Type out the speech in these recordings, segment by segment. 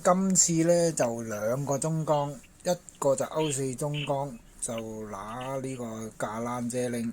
今次咧就兩個中缸，一個就歐四中缸，就拿呢個架欄遮拎；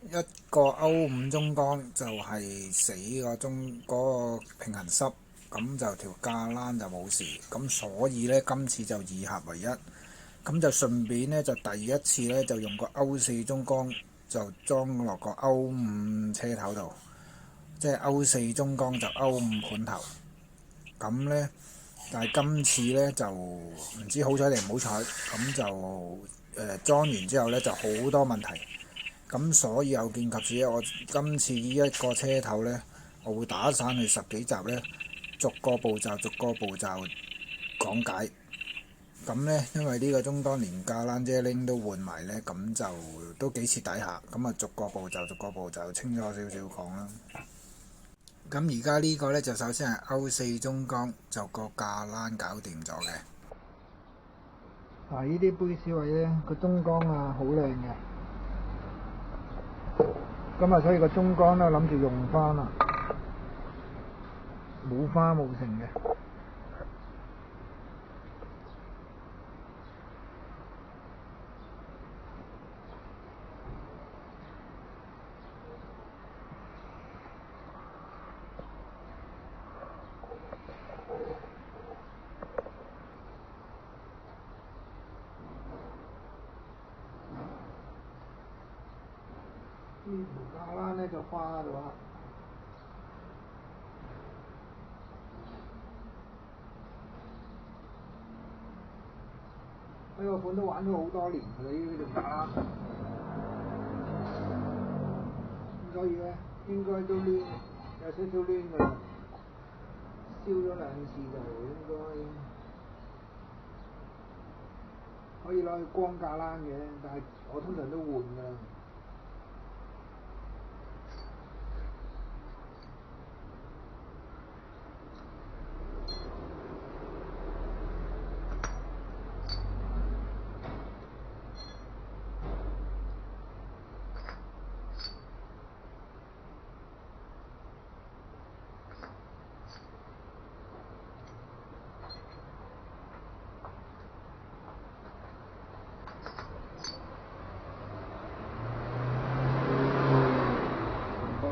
一個歐五中缸就係死嗰個平衡濕，咁就條架欄就冇事。咁所以咧今次就二合為一，咁就順便咧就第一次咧就用個歐四中缸就裝落個歐五車頭度，即係歐四中缸就歐五盤頭。咁呢，但係今次呢，就唔知好彩定唔好彩，咁就裝完之後呢，就好多問題。咁所以有見及此，我今次呢一個車頭呢，我會打散去10幾集呢，逐個步驟講解。咁呢，因為呢個中缸連架欄遮拎都換埋呢，咁就都幾徹底下。咁啊，逐個步驟清楚少少講啦。咁而家呢個呢，就首先係歐四中缸，就個架欄搞掂咗嘅。嗱，呢啲杯士位呢，個中缸啊好靚嘅，咁啊所以個中缸呢，諗住用翻啦，冇花冇成嘅。呢條架欄呢就花咗啦。呢個款都玩咗好多年㗎啦，呢條架欄，咁所以呢，應該都攣，有少少攣㗎啦。燒咗2次就應該可以攞去光架欄嘅，但係我通常都換㗎。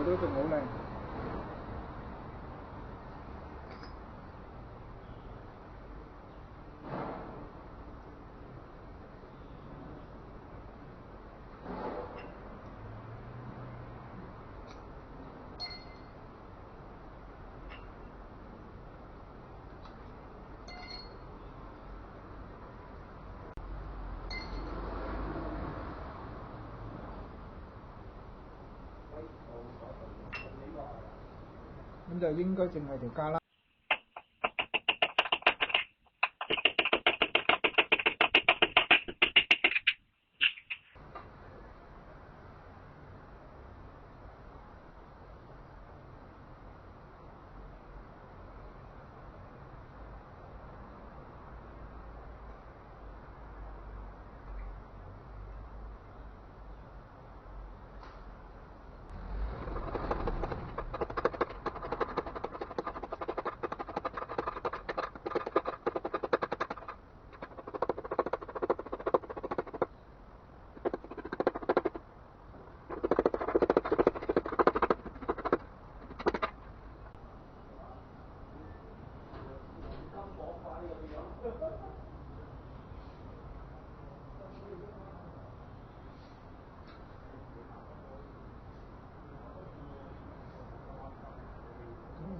都仲好靚。咁就應該淨係條架欄。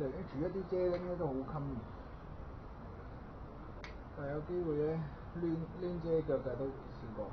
就住一啲遮拎咧都好襟嘅，但係有機會咧攣遮腳嘅都試過。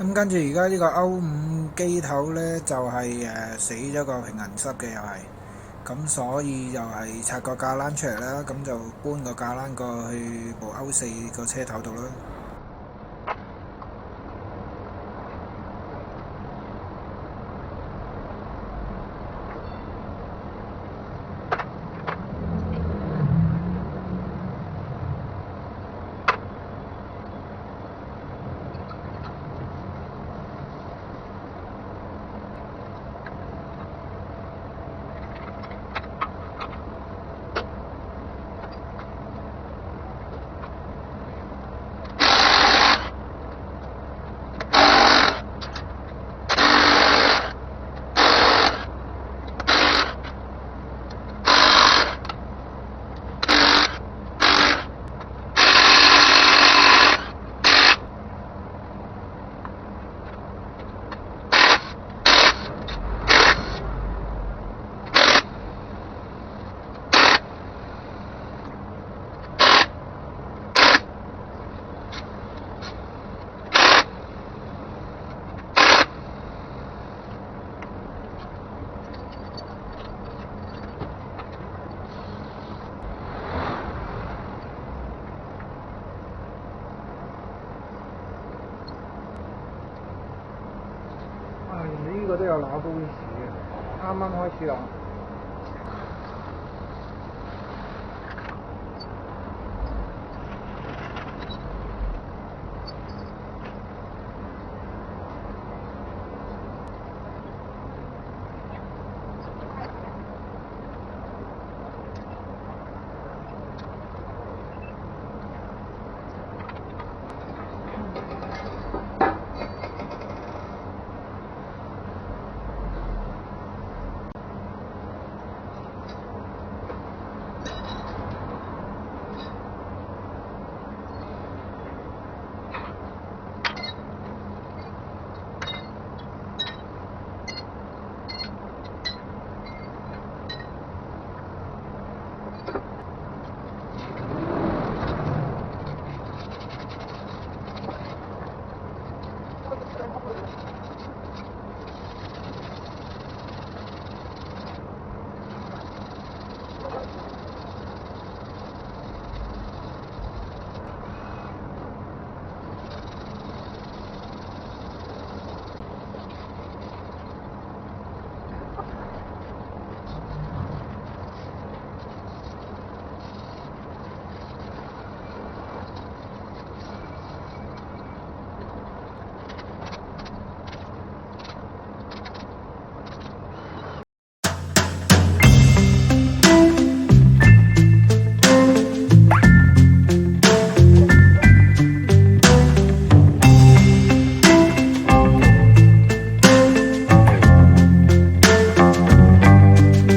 咁跟住而家呢個歐五機頭呢，就係、死咗個平衡塞嘅又係，咁所以又係拆個架欄出嚟啦，咁就搬個架欄過去部歐四個車頭度啦。呢個都有拿刀士嘅，啱啱開始攞。